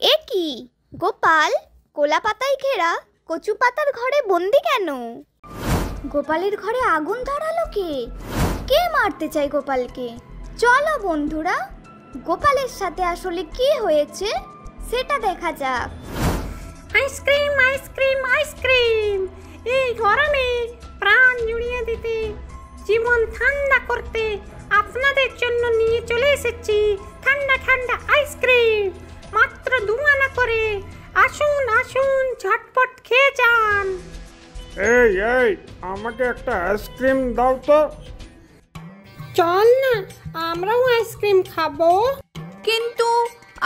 এ কি গোপাল, কোলা পাতায় ঘেরা কচু পাতার ঘরে বন্দি কেন? গোপালের ঘরে আগুন ধরালো কে? কে মারতে চায় গোপালকে? চলো বন্ধুরা, গোপালের সাথে আসলে কি হয়েছে সেটা দেখা যাক। আইসক্রিম আইসক্রিম আইসক্রিম, এই গরমে প্রাণ জুড়িয়ে দিতে, জীবন ঠান্ডা করতে আপনাদের জন্য নিয়ে চলে এসেছি ঠান্ডা ঠান্ডা আইসক্রিম, মাত্র 2 আনা করে। আসুন আসুন, ঝটপট খেয়ে যান। এই এই আমাকে একটা আইসক্রিম দাও তো। চল না, আমরাও আইসক্রিম খাবো। কিন্তু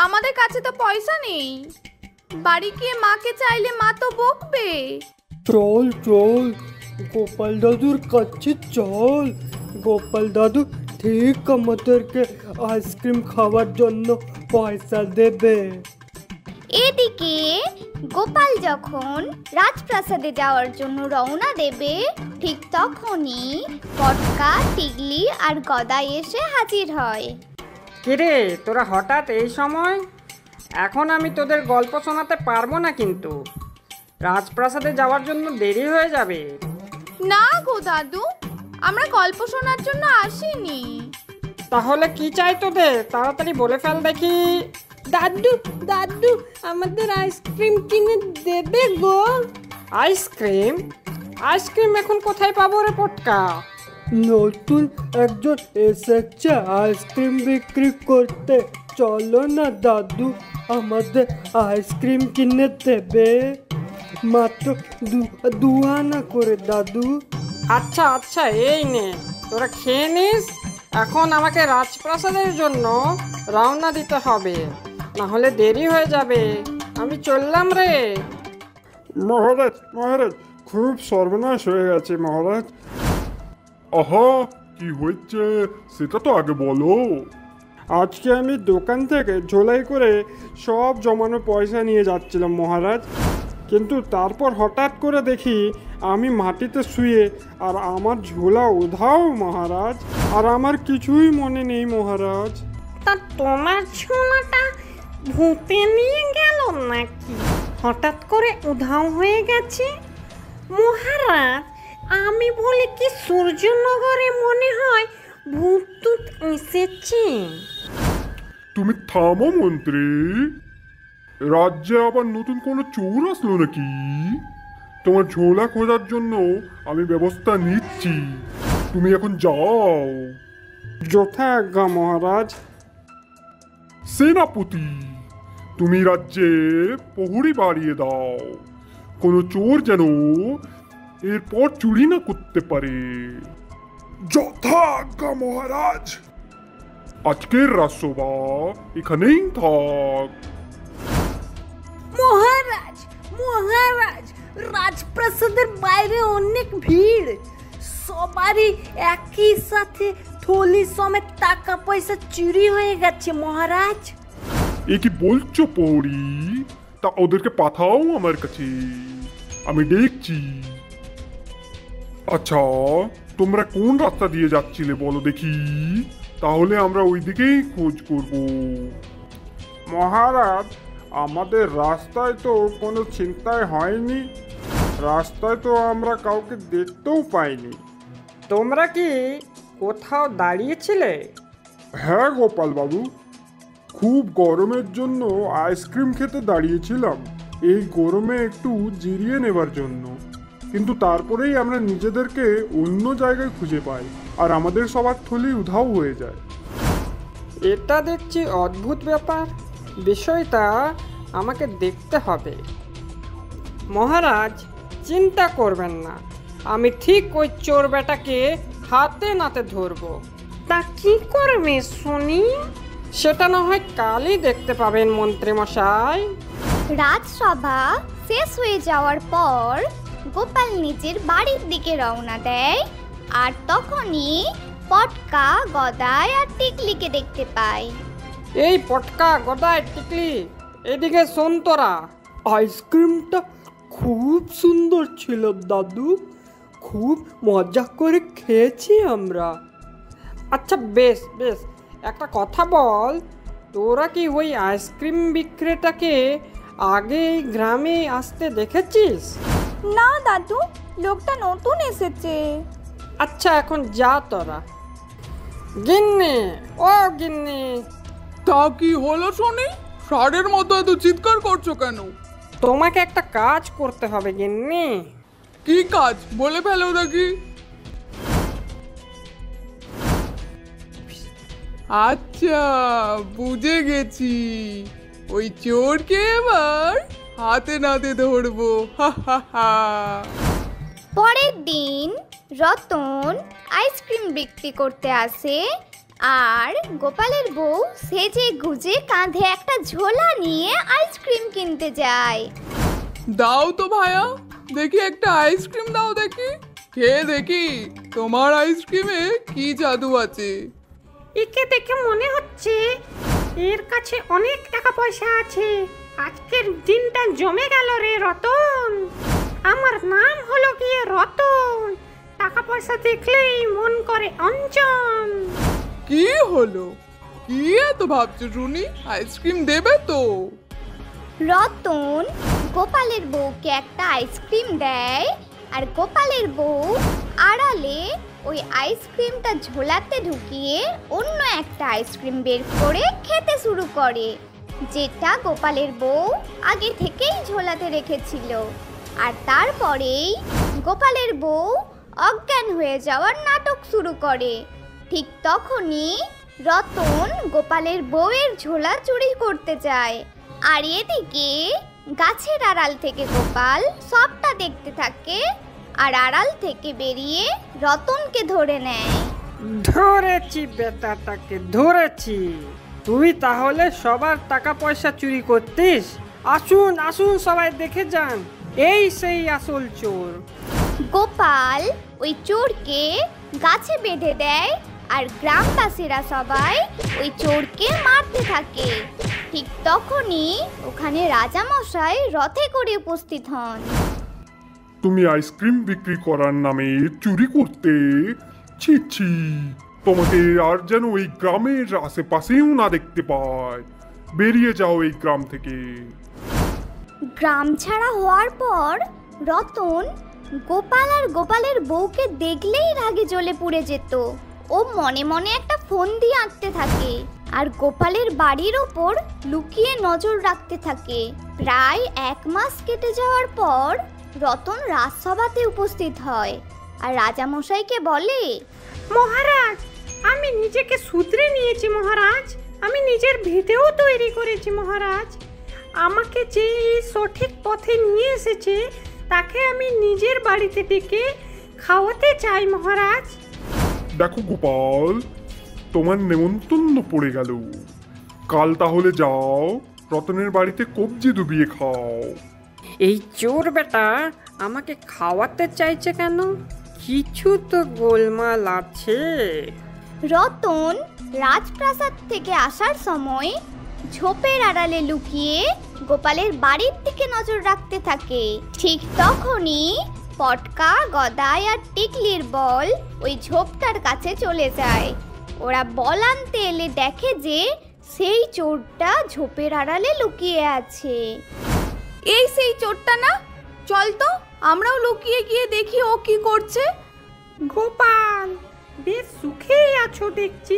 আমাদের কাছে তো পয়সা নেই, বাড়ি গিয়ে মাকে চাইলে মা তো বকবে। চল চল, গোপাল দাদুর কাছে চল। গোপাল দাদু ঠিক আমাদেরকে আইসক্রিম খাওয়ার জন্য পয়সা দেবে। এদিকে গোপাল যখন রাজপ্রাসাদে যাওয়ার জন্য রওনা দেবে, ঠিক তখনই পটকা, টিকলি আর গদাই এসে হাজির হয়। কিরে তোরা হঠাৎ এই সময়? এখন আমি তোদের গল্প শোনাতে পারবো না, কিন্তু রাজপ্রাসাদে যাওয়ার জন্য দেরি হয়ে যাবে। না গো দাদু, আমরা গল্প শোনার জন্য আসিনি। তাহলে কি চাই তোদের? তাড়াতাড়ি বলে ফেল দেখি। দাদু দাদু, আমাদের আইসক্রিম কিনে দেবে গো। আইসক্রিম? আইসক্রিম এখন কোথায় পাবো রে পটকা? নতুন একজন এসেছে আইসক্রিম বিক্রি করতে। চলো না দাদু, আমাদের আইসক্রিম কিনে দেবে। মাত্র 2 আনা করে দাদু। আচ্ছা আচ্ছা, এই নে, তোরা খেয়ে নিস। এখন আমাকে রাজপ্রাসাদের জন্য রওনা দিতে হবে, না হলে দেরি হয়ে যাবে। আমি চললাম রে। মহারাজ মহারাজ, খুব সর্বনাশ হয়ে গেছে মহারাজ। আহা, কি হয়েছে সেটা তো আগে বলো। আজকে আমি দোকান থেকে ঝোলাই করে সব জমানো পয়সা নিয়ে যাচ্ছিলাম মহারাজ, কিন্তু তারপর হঠাৎ করে দেখি আমি মাটিতে শুয়ে, আর আমার ঝোলা উধাও মহারাজ। আর আমার কিছুই মনে নেই মহারাজ। তা তোমার ছোলাটা ভূতে নিয়ে গেল নাকি? হঠাৎ করে উধাও হয়ে গেছে। মহারাজ, আমি বলি কি সূর্যনগরে মনে হয় ভূত টুত এসেছে। তুমি থামো মন্ত্রী, রাজ্যে আবার নতুন কোনো চোর আসলো নাকি? তোমার ঝোলা খোঁজার জন্য আমি ব্যবস্থা নিচ্ছি, তুমি এখন যাও। যথা আজ্ঞা মহারাজ। সেনাপতি, তুমি রাজ্যে প্রহরী বাড়িয়ে দাও, কোনো চোর যেন এরপর চুরি না করতে পারে। যথা আজ্ঞা মহারাজ। আজকের রাজসভা এখানেই থাক। মহারাজ মহারাজ, রাজপ্রাসাদের বাইরে অনেক ভিড়, সবারই একই সাথে থলি সমেত টাকা পয়সা চুরি হয়ে গেছে মহারাজ। এ কি বলছো প্রহরী? তা ওদেরকে পাঠাও আমার কাছে, আমি দেখছি। আচ্ছা, তোমরা কোন রাস্তা দিয়ে যাচ্ছিলে বলো দেখি, তাহলে আমরা ওই দিকেই খোঁজ করব। মহারাজ, আমাদের রাস্তায় তো কোনো চিন্তাই হয়নি, রাস্তায় তো আমরা কাউকে দেখতেও পাইনি। তোমরা কি কোথাও দাঁড়িয়েছিলে? হ্যাঁ গোপাল বাবু, খুব গরমের জন্য আইসক্রিম খেতে দাঁড়িয়েছিলাম, এই গরমে একটু জিরিয়ে নেবার জন্য। কিন্তু তারপরেই আমরা নিজেদেরকে অন্য জায়গায় খুঁজে পাই, আর আমাদের সবার থলি উধাও হয়ে যায়। এটা দেখছি অদ্ভুত ব্যাপার, বিষয়টা আমাকে দেখতে হবে। মহারাজ, চিন্তা করবেন না, আমি ঠিক ওই চোর বেটাকে হাতে নাতে ধরবো। তা কি করবে শুনি? সেটা না হয় কালই দেখতে পাবেন মন্ত্রী মশাই। রাজসভা শেষ হয়ে যাওয়ার পর গোপাল নিজের বাড়ির দিকে রওনা দেয়, আর তখনই পটকা, গদাই আর টিকলিকে দেখতে পায়। এই পটকা, গদাই, টিকলি, এদিকে শোন তোরা। আইসক্রিমটা খুব সুন্দর ছিল দাদু, খুব মজা করে খেয়েছি আমরা। আচ্ছা বেশ বেশ, একটা কথা বল, তোরা কি ওই আইসক্রিম বিক্রেতাকে আগে এই গ্রামে আসতে দেখেছিস? না দাদু, লোকটা নতুন এসেছে। আচ্ছা, এখন যা তোরা। গিন্নি, ও গিন্নি, তা কি হলো শুনি? ষাঁড়ের মতো এত চিৎকার করছো কেন? তোমাকে একটা কাজ করতে হবে গিন্নি। কি কাজ বলে ফেলো দেখি। আচ্ছা, বুঝে গেছি। ওই চোরকে এবার হাতে নাতে ধরবো। হা হা হা। পরের দিন রতন আইসক্রিম বিক্রি করতে আসে আর গোপালের বউ সেজে গুজে কাঁধে একটা ঝোলা নিয়ে আইসক্রিম কিনতে যায়। দাও তো ভায়া, দেখি একটা আইসক্রিম দাও দেখি, খেয়ে দেখি তোমার আইসক্রিমে কি জাদু আছে। একে দেখে মনে হচ্ছে এর কাছে অনেক টাকা পয়সা আছে। আজকের দিনটা জমে গেল রে রতন। আমার নাম হলো গিয়ে রতন। টাকা পয়সা দেখলেই মন করে অঞ্চন। কি হলো? কি এত ভাবছো শুনি? আইসক্রিম দেবে তো? রতন গোপালের বউকে একটা আইসক্রিম দেয় আর গোপালের বউ আড়ালে ওই আইসক্রিমটা ঝোলাতে ঢুকিয়ে অন্য একটা আইসক্রিম বের করে খেতে শুরু করে, যেটা গোপালের বউ আগে থেকেই ঝোলাতে রেখেছিল। আর তারপরেই গোপালের বউ অজ্ঞান হয়ে যাওয়ার নাটক শুরু করে। ঠিক তখনই রতন গোপালের বউয়ের ঝোলা চুরি করতে যায় আর এদিকে গাছের আড়াল থেকে গোপাল সবটা দেখতে থাকে আর আড়াল থেকে বেরিয়ে রতনকে ধরে নেয়। ধরেছি বেটাটাকে, ধরেছি। তুই তাহলে সবার টাকা পয়সা চুরি করতিস? আসুন আসুন সবাই দেখে যান, এই সেই আসল চোর। গোপাল ওই চোরকে গাছে বেঁধে দেয় আর গ্রামবাসীরা সবাই ওই চোরকে মারতে থাকে। ঠিক তখনই ওখানে রাজামশাই রথে করে উপস্থিত হন। তুমি আইসক্রিম বিক্রি করার নামে চুরি করতে? ছি ছি, তোমাকে আর যেন ওই গ্রামের আশেপাশেও না দেখতে পায়। বেরিয়ে যাও এই গ্রাম থেকে। গ্রাম ছাড়া হওয়ার পর রতন গোপাল আর গোপালের বউকে দেখলেই রাগে জ্বলে পুড়ে যেত। ও মনে মনে একটা ফোন দিয়ে আঁটতে থাকে আর গোপালের বাড়ির ওপর লুকিয়ে নজর রাখতে থাকে। প্রায় 1 মাস কেটে যাওয়ার পর রতন রাজসভাতে উপস্থিত হয় আর রাজামশাইকে বলে, মহারাজ, আমি নিজেকে শুধরে নিয়েছি মহারাজ। আমি নিজের ভিটেও তৈরি করেছি মহারাজ। আমাকে যে এই সঠিক পথে নিয়ে এসেছে তাকে আমি নিজের বাড়িতে ডেকে খাওয়াতে চাই মহারাজ। দেখো গোপাল, তোমার নেমন্তন্ন পড়ে গেল। কাল তাহলে যাও, রতনের বাড়িতে কবজি ডুবিয়ে খাও। এই চোর বেটা আমাকে খাওয়াতে চাইছে কেন? কিছু তো গোলমাল আছে। রতন রাজপ্রাসাদ থেকে আসার সময় ঝোপের আড়ালে লুকিয়ে গোপালের বাড়ির দিকে নজর রাখতে থাকে। ঠিক তখনই পটকা, গদাই আর টিকলির বল ওই ঝোপটার কাছে চলে যায়। ওরা বল আনতে এলে দেখে যে সেই চোরটা ঝোপের আড়ালে লুকিয়ে আছে। এই সেই চোরটা না? চল তো আমরাও লুকিয়ে গিয়ে দেখি ও কি করছে। গোপাল, বেশ সুখেই আছো দেখছি।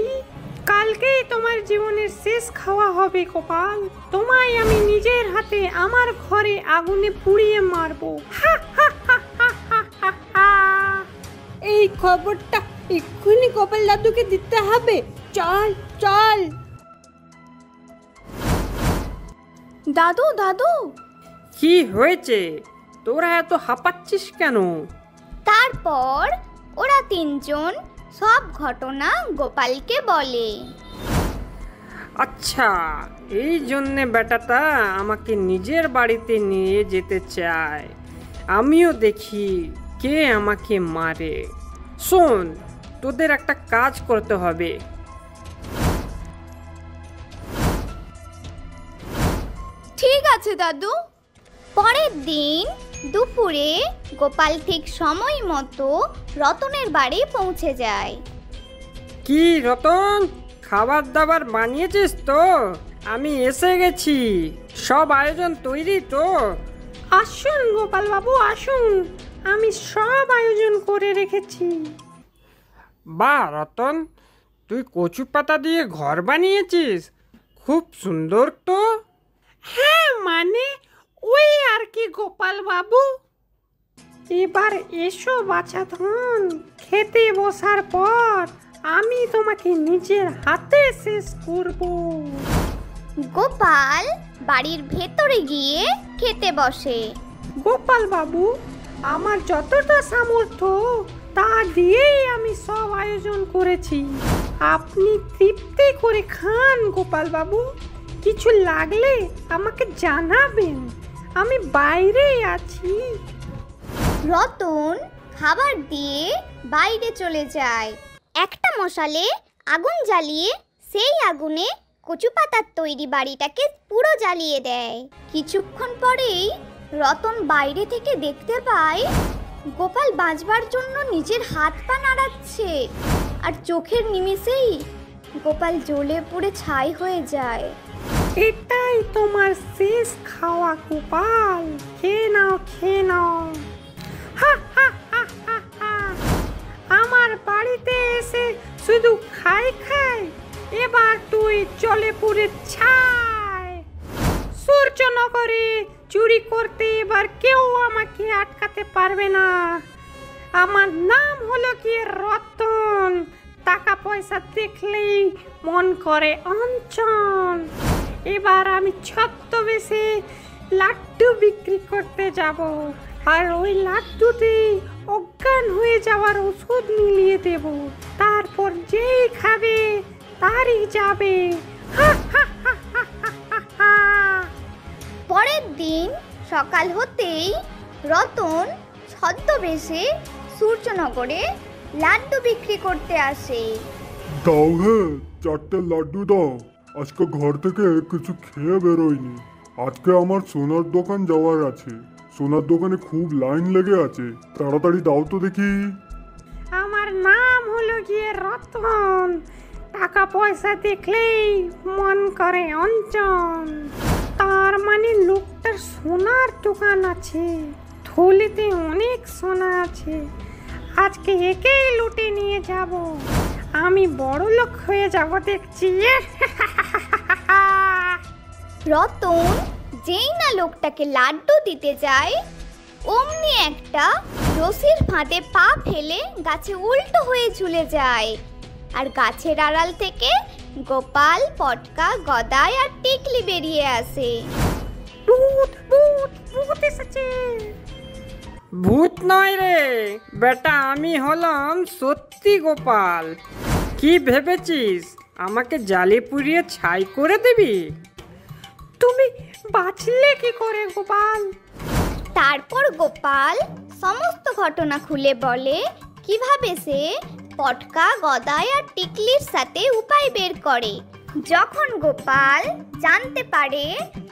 কালকেই তোমার জীবনের শেষ খাওয়া হবে গোপাল। তোমায় আমি নিজের হাতে আমার ঘরে আগুনে পুড়িয়ে মারবো। হা হা হা হা হা হা হা। এই খবরটা এক্ষুনি গোপাল দাদুকে দিতে হবে। চল চল। দাদু দাদু, কি হয়েছে? তোরা এত হাঁপাচ্ছিস কেন? তারপর ওরা 3 জন সব ঘটনা গোপালকে বলে। আচ্ছা, এই জন্যে বেটাটা আমাকে নিজের বাড়িতে নিয়ে যেতে চায়। আমিও দেখি কে আমাকে মারে। শোন, তোদের একটা কাজ করতে হবে। ঠিক আছে দাদু। পরের দিন দুপুরে গোপাল ঠিক সময় মতো রতনের বাড়ি পৌঁছে যায়। কি রতন, খাবার দাবার বানিয়েছিস তো? আমি এসে গেছি, সব আয়োজন তৈরি তো? আসুন গোপাল বাবু আসুন, আমি সব আয়োজন করে রেখেছি। বাহ রতন, তুই কচু পাতা দিয়ে ঘর বানিয়েছিস, খুব সুন্দর তো। হ্যাঁ মানে ওই আর কি গোপাল বাবু। এবার এসো বাছা ধন, খেতে বসার পর আমি তোমাকে নিজের হাতে শেষ করব। গোপাল বাড়ির ভেতরে গিয়ে খেতে বসে। গোপাল বাবু, আমার যতটা সামর্থ্য তা দিয়েই আমি সব আয়োজন করেছি। আপনি তৃপ্তি করে খান গোপাল বাবু, কিছু লাগলে আমাকে জানাবেন, আমি বাইরেই আছি। রতন খাবার দিয়ে বাইরে চলে যায়। একটা মশালে আগুন জ্বালিয়ে সেই আগুনে কচু পাতার তৈরি বাড়িটাকে পুরো জ্বালিয়ে দেয়। কিছুক্ষণ পরেই রতন বাইরে থেকে দেখতে পায় গোপাল বাঁচবার জন্য নিজের হাত পা নাড়াচ্ছে, আর চোখের নিমিষেই গোপাল জ্বলে পুড়ে ছাই হয়ে যায়। এটাই তোমার শেষ খাওয়া গোপাল, খেয়ে নাও খেয়ে নাও। হা হা হা হা হা। আমার বাড়িতে এসে শুধু খাই খাই, এবার তুই চলে পুড়ে ছাই। সূর্যনগরে চুরি করতে এবার কেউ আমাকে আটকাতে পারবে না। আমার নাম হলো কি রতন, টাকা পয়সা দেখলেই মন করে অঞ্চল। এবার আমি ছদ্মবেশে লাড্ডু বিক্রি করতে যাব, আর ওই লাড্ডুতে অজ্ঞান হয়ে যাওয়ার ওষুধ মিলিয়ে দেব, তারপর যেই খাবে তারই যাবে। হা হা হা হা হা হা। পরের দিন সকাল হতেই রতন ছদ্মবেশে সূর্যনগরে লাড্ডু বিক্রি করতে আসে। দাও হে, 4টে লাড্ডু দাও। আজকে ঘর থেকে কিছু খেয়ে বেরোয়নি। আজকে আমার সোনার দোকান যাওয়ার আছে, সোনার দোকানে খুব লাইন লেগে আছে, তাড়াতাড়ি দাও তো দেখি। আমার নাম হলো গিয়ে রতন, টাকা পয়সা দেখলেই মন করে অঞ্চল। তার মানে লোকটার সোনার দোকান আছে, থলিতে অনেক সোনা আছে। আজকে একেই লুটে নিয়ে যাব, আমি বড় লোক হয়ে যাব দেখছি। রতন যেই না লোকটাকে লাড্ডু দিতে যায়, অমনি একটা রশির ফাঁদে পা ফেলে গাছে উল্টো হয়ে ঝুলে যায়। আর গাছের আড়াল থেকে গোপাল, পটকা, গদাই আর টিকলি বেরিয়ে আসে। ভূত ভূত ভূত এসেছে। ভূত নয় রে বেটা, আমি হলাম সত্যি গোপাল। কি ভেবেছিস আমাকে জ্বালে পুড়িয়ে ছাই করে দিবি? তুমি বাঁচলে কি করে গোপাল? তারপর গোপাল সমস্ত ঘটনা খুলে বলে কিভাবে সে পটকা, গদাই আর টিকলির সাথে উপায় বের করে। যখন গোপাল জানতে পারে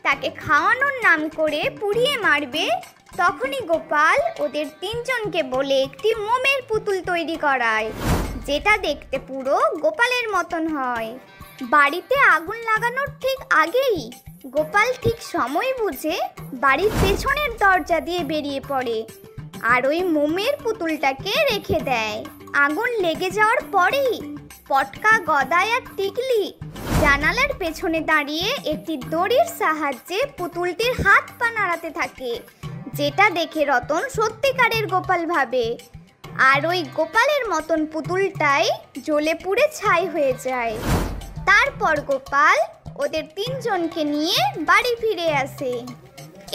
তাকে খাওয়ানোর নাম করে পুড়িয়ে মারবে, তখনই গোপাল ওদের তিনজনকে বলে একটি মোমের পুতুল তৈরি করায়, যেটা দেখতে পুরো গোপালের মতন হয়। বাড়িতে আগুন লাগানোর ঠিক আগেই গোপাল ঠিক সময় বুঝে বাড়ির পেছনের দরজা দিয়ে বেরিয়ে পড়ে আর ওই মোমের পুতুলটাকে রেখে দেয়। আগুন লেগে যাওয়ার পরেই পটকা, গদাই আর টিকলি জানালার পেছনে দাঁড়িয়ে একটি দড়ির সাহায্যে পুতুলটির হাত পা নাড়াতে থাকে, যেটা দেখে রতন সত্যিকারের গোপাল ভাবে। আর ওই গোপালের মতন পুতুলটাই জ্বলে পুড়ে ছাই হয়ে যায়। তারপর গোপাল ওদের তিনজনকে নিয়ে বাড়ি ফিরে আসে।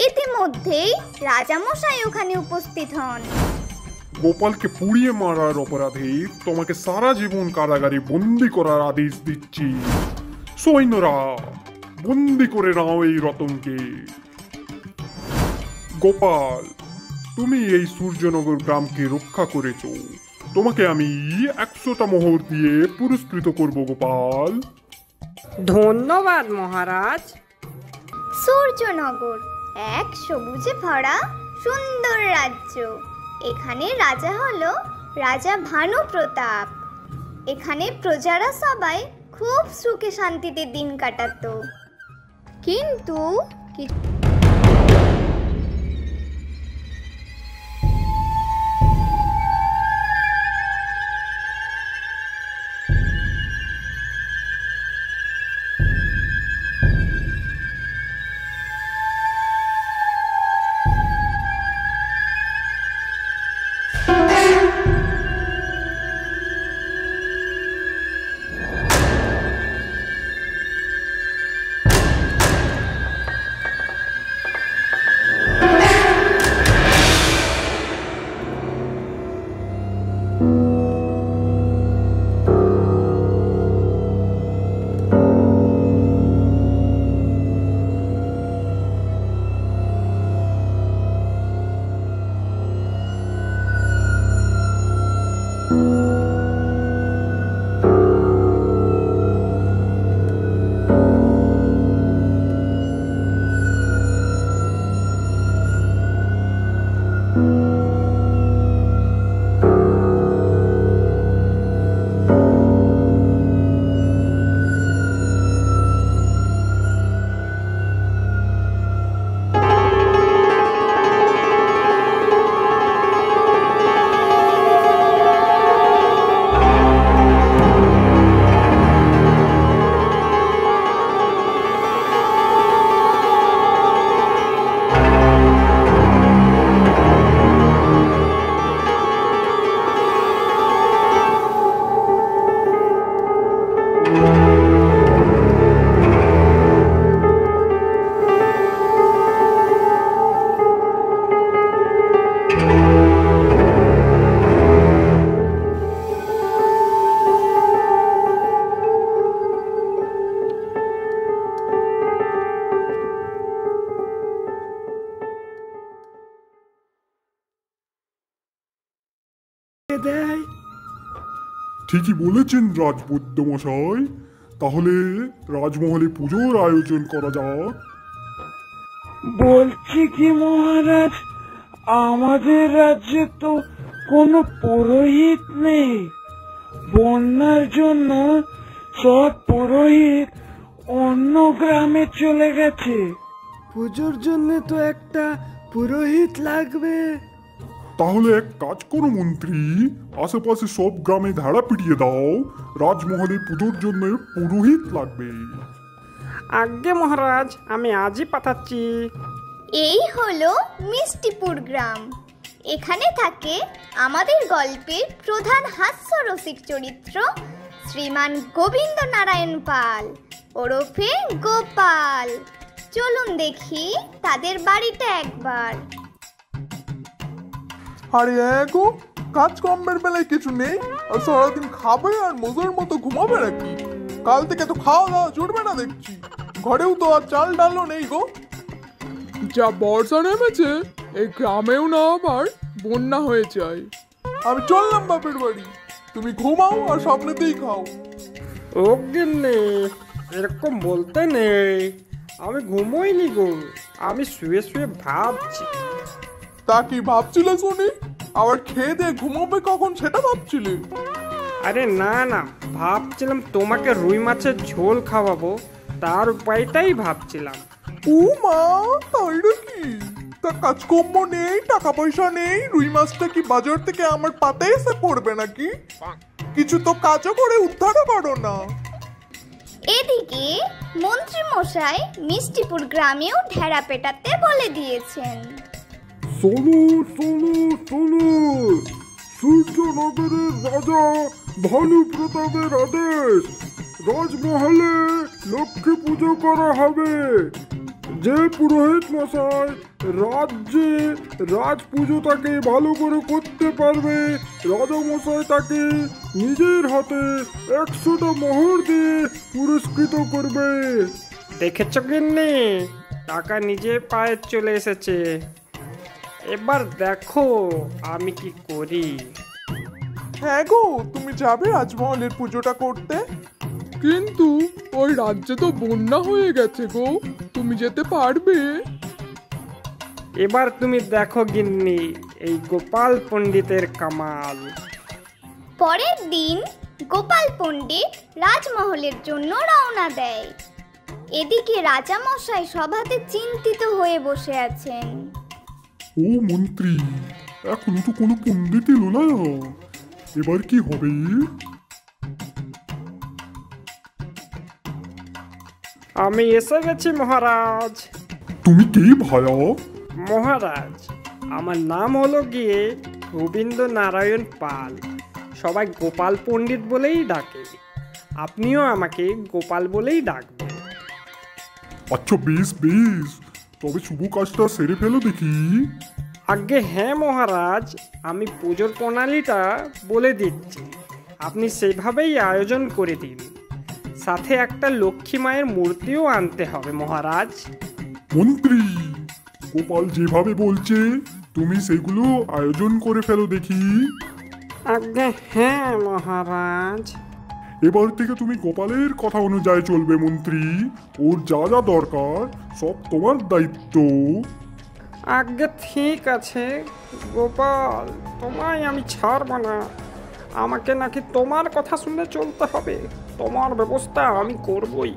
ইতিমধ্যেই রাজামশাই ওখানে উপস্থিত হন। গোপালকে পুড়িয়ে মারার অপরাধে তোমাকে সারা জীবন কারাগারে বন্দি করার আদেশ দিচ্ছি। সৈন্যরা, বন্দি করে নাও এই রতনকে। গোপাল, তুমি এই সূর্যনগর গ্রামকে রক্ষা করেছো, তোমাকে আমি 100টা মোহর দিয়ে পুরস্কৃত করব গোপাল। ধন্যবাদ মহারাজ। সূর্যনগর এক সবুজে ভরা সুন্দর রাজ্য। এখানে রাজা হলো রাজা ভানু প্রতাপ। এখানে প্রজারা সবাই খুব সুখে শান্তিতে দিন কাটাতো। কিন্তু ঠিকই বলেছেন রাজবৈদ্য মশাই। তাহলে রাজমহলে পুজোর আয়োজন করা যাক। বলছি কি মহারাজ, আমাদের রাজ্যে তো কোনো পুরোহিত নেই। বন্যার জন্য সব পুরোহিত অন্য গ্রামে চলে গেছে। পুজোর জন্য তো একটা পুরোহিত লাগবে। তাহলে এক কাজ করো মন্ত্রী, আশেপাশে সব গ্রামে ধাড়া পিটিয়ে দাও, রাজমহলে পুজোর জন্য পুরোহিত লাগবে। আজ্ঞে মহারাজ, আমি আজই পাঠাচ্ছি। এই হলো মিষ্টিপুর গ্রাম। এখানে থাকে আমাদের গল্পের প্রধান হাস্যরসিক চরিত্র শ্রীমান গোবিন্দ নারায়ণ পাল ওরফে গোপাল। চলুন দেখি তাদের বাড়িটা একবার। আরে গো, কাজ কমের বেলায় কিছু নেই আর সারাদিন খাবে আর মজার মতো ঘুমাবে নাকি? কাল থেকে তো খাওয়া দাওয়া জুটবে না দেখছি। ঘরেও তো আর চাল ডালও নেই গো। যা বর্ষা নেমেছে, এই গ্রামেও না আবার বন্যা হয়ে যায়। আমি চললাম বাপের বাড়ি, তুমি ঘুমাও আর স্বপ্নেতেই খাও। ও গিন্নি, এরকম বলতে নেই, আমি ঘুমোইনি গো, আমি শুয়ে শুয়ে ভাবছি। তা কি ভাবছিলে শুনি? আবার খেয়ে দিয়ে ঘুমাবে কখন সেটা ভাবছিলে? আরে না না, ভাবছিলাম তোমাকে রুই মাছের ঝোল খাওয়াবো, তার উপায়টাই ভাবছিলাম। ও মা, তাই নাকি? তা কাজকর্ম নেই, টাকা পয়সা নেই, রুই মাছটা কি বাজার থেকে আমার পাতে এসে পড়বে নাকি? কিছু তো কাজও করে উদ্ধারও করো না। এদিকে মন্ত্রী মশাই মিষ্টিপুর গ্রামেও ঢেড়া পেটাতে বলে দিয়েছেন। চলো চলো চলো, সূর্যনগরের রাজা ভানু প্রতাপের আদেশ, রাজমহলে লক্ষ্মী পুজো করা হবে। যে পুরোহিত মশাই রাজ্যে রাজ পুজোটাকে ভালো করে করতে পারবে, রাজা মশাই তাকে নিজের হাতে 100টা মোহর দিয়ে পুরস্কৃত করবে। দেখেছ গিন্নি, টাকা নিজের পায়ে চলে এসেছে। এবার দেখো আমি কি করি। হ্যাঁ গো, তুমি যাবে রাজমহলের পুজোটা করতে? কিন্তু ওই রাজ্যে তো বন্যা হয়ে গেছে গো, তুমি যেতে পারবে? এবার তুমি দেখো গিন্নি, এই গোপাল পণ্ডিতের কামাল। পরের দিন গোপাল পণ্ডিত রাজমহলের জন্য রওনা দেয়। এদিকে রাজামশাই সভাতে চিন্তিত হয়ে বসে আছেন। ও মন্ত্রী, এখনো তো কোনো পণ্ডিত এলো না, এবার কি হবে? আমি এসে গেছি মহারাজ। তুমি কে ভায়া? মহারাজ, আমার নাম হলো গিয়ে গোবিন্দ নারায়ণ পাল, সবাই গোপাল পণ্ডিত বলেই ডাকে। আপনিও আমাকে গোপাল বলেই ডাকবেন। আচ্ছা বেশ বেশ, তবে শুভ কাজটা সেরে ফেলো দেখি। আগে হ্যাঁ মহারাজ, আমি পুজোর প্রণালীটা বলে দিচ্ছি, আপনি সেইভাবেই আয়োজন করে দিন। সাথে একটা লক্ষ্মী মায়ের মূর্তিও আনতে হবে মহারাজ। মন্ত্রী, গোপাল যেভাবে বলছে তুমি সেগুলো আয়োজন করে ফেলো দেখি। আগে হ্যাঁ মহারাজ। এবার থেকে তুমি গোপালের কথা অনুযায়ী চলবে মন্ত্রী, ওর যা যা দরকার সব তোমার দায়িত্ব। আগে ঠিক আছে গোপাল, তোমায় আমি ছাড়ব না। আমাকে নাকি তোমার কথা শুনে চলতে হবে, তোমার ব্যবস্থা আমি করবই।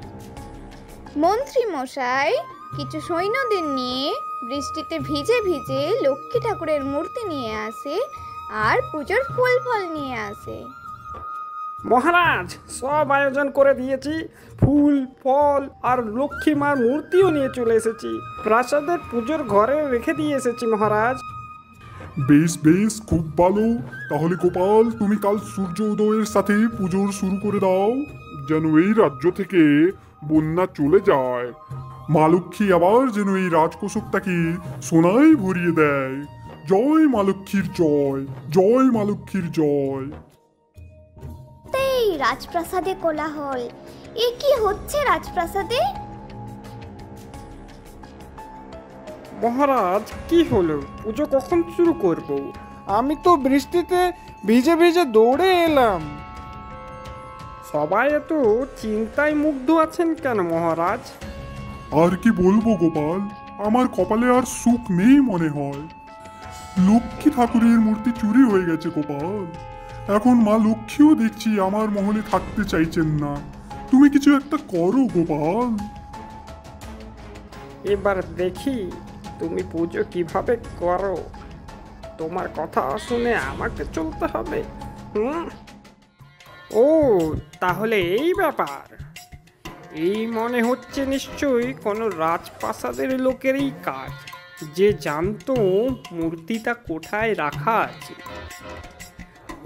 মন্ত্রী মশাই কিছু সৈন্যদের নিয়ে বৃষ্টিতে ভিজে ভিজে লক্ষ্মী ঠাকুরের মূর্তি নিয়ে আসে আর পুজোর ফুল ফল নিয়ে আসে। মহারাজ, সব আয়োজন করে দিয়েছি, ফুল ফল আর লক্ষ্মী মার মূর্তিও নিয়ে চলে এসেছি, প্রাসাদের পুজোর ঘরে রেখে দিয়ে এসেছি মহারাজ। বেশ বেশ, খুব ভালো। তাহলে গোপাল, তুমি কাল সূর্য উদয়ের সাথে পুজোর শুরু করে দাও, যেন এই রাজ্য থেকে বন্যা চলে যায়। মা লক্ষ্মী আবার যেন এই রাজকোষকটাকে সোনায় ভরিয়ে দেয়। জয় মা লক্ষ্মীর জয়, জয় মা লক্ষ্মীর জয়। এই রাজপ্রাসাদে কোলাহল, এ কি হচ্ছে রাজপ্রাসাদে? মহারাজ, কি হলো? পুজো কখন শুরু করব? আমি তো বৃষ্টিতে ভিজে ভিজে দৌড়ে এলাম। সবাই এত চিন্তায় মুগ্ধ আছেন কেন মহারাজ? আর কি বলবো গোপাল, আমার কপালে আর সুখ নেই মনে হয়। লক্ষ্মী ঠাকুরের মূর্তি চুরি হয়ে গেছে গোপাল। এখন মা লক্ষ্মীও দেখছি আমার মহলে থাকতে চাইছেন না। তুমি কিছু একটা করো গোপাল। এবার দেখি তুমি পুজো কিভাবে করো। তোমার কথা শুনে আমাকে চলতে হবে। ও তাহলে এই ব্যাপার। এই মনে হচ্ছে নিশ্চয়ই কোনো রাজপ্রাসাদের লোকেরই কাজ, যে জানতো মূর্তিটা কোথায় রাখা আছে।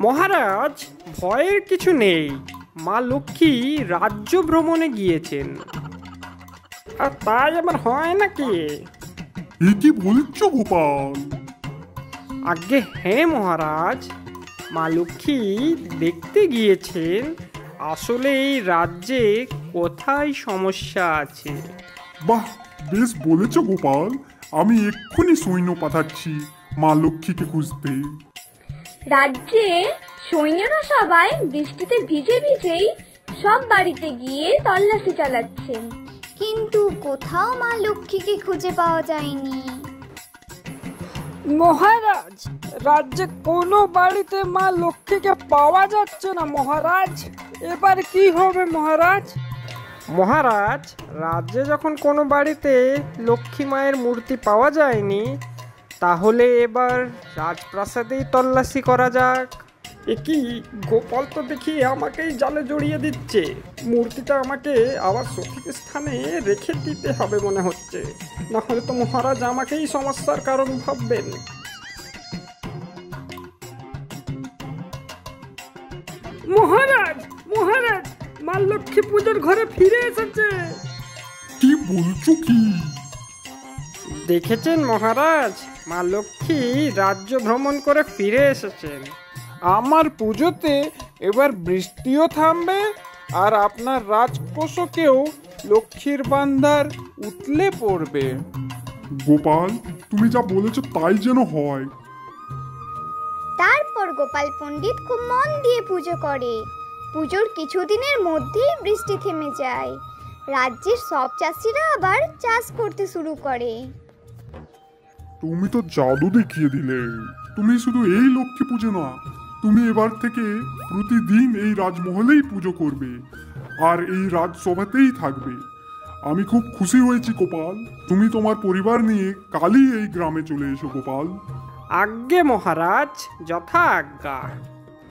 মহারাজ, ভয়ের কিছু নেই, মা লক্ষ্মী রাজ্য ভ্রমণে গিয়েছেন। আর তাই আবার হয় নাকি? এ কি বলছো গোপাল? আগে হ্যাঁ মহারাজ, মা লক্ষ্মী দেখতে গিয়েছেন আসলে এই রাজ্যে কোথায় সমস্যা আছে। বাহ, বেশ বলেছ গোপাল। আমি এক্ষুনি সৈন্য পাঠাচ্ছি মা লক্ষ্মীকে খুঁজতে। রাজ্যে সৈন্যরা সবাই বৃষ্টিতে ভিজে ভিজেই সব বাড়িতে গিয়ে তল্লাশি চালাচ্ছেন, কিন্তু কোথাও মা লক্ষ্মীকে খুঁজে পাওয়া যায়নি। মহারাজ, রাজ্যে কোনো বাড়িতে মা লক্ষ্মীকে পাওয়া যাচ্ছে না মহারাজ। এবার কি হবে মহারাজ? মহারাজ, রাজ্যে যখন কোনো বাড়িতে লক্ষ্মী মায়ের মূর্তি পাওয়া যায়নি, তাহলে এবার রাজপ্রাসাদেই তল্লাশি করা যাক। এ কি, গোপাল তো দেখি আমাকেই জালে জড়িয়ে দিচ্ছে। মূর্তিটা আমাকে আবার সঠিক স্থানে রেখে দিতে হবে মনে হচ্ছে, না হলে তো মহারাজ আমাকেই সমস্যার কারণ ভাববেন। মহারাজ, মহারাজ, মা লক্ষ্মী পুজোর ঘরে ফিরে এসেছে। কি বলছো কি? দেখেছেন মহারাজ, মা লক্ষ্মী রাজ্য ভ্রমণ করে ফিরে এসেছেন। আমার পুজোতে এবার বৃষ্টিও থামবে আর আপনার রাজকোষকেও লক্ষ্মীর ভান্ডার উতলে পড়বে। গোপাল, তুমি যা বলেছো তাই যেন হয়। তারপর গোপাল পণ্ডিত খুব মন দিয়ে পুজো করে। পুজোর কিছুদিনের মধ্যেই বৃষ্টি থেমে যায়। রাজ্যের সব চাষিরা আবার চাষ করতে শুরু করে। তুমি তো জাদু দেখিয়ে দিলে। তুমি শুধু এই লক্ষ্মী পুজো না, তুমি এবার থেকে প্রতিদিন এই রাজমহলেই পুজো করবে আর এই রাজসভাতেই থাকবে। আমি খুব খুশি হয়েছি গোপাল। তুমি তোমার পরিবার নিয়ে কালই এই গ্রামে চলে এসো গোপাল। আজ্ঞে মহারাজ, যথা আজ্ঞা।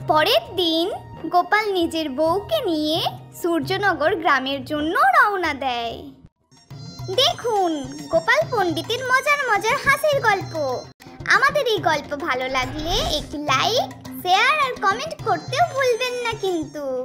পরের দিন গোপাল নিজের বউকে নিয়ে সূর্যনগর গ্রামের জন্য রওনা দেয়। দেখুন গোপাল পণ্ডিতের মজার মজার হাসির গল্প। আমাদের এই গল্প ভালো লাগলে একটি লাইক, শেয়ার আর কমেন্ট করতেও ভুলবেন না কিন্তু।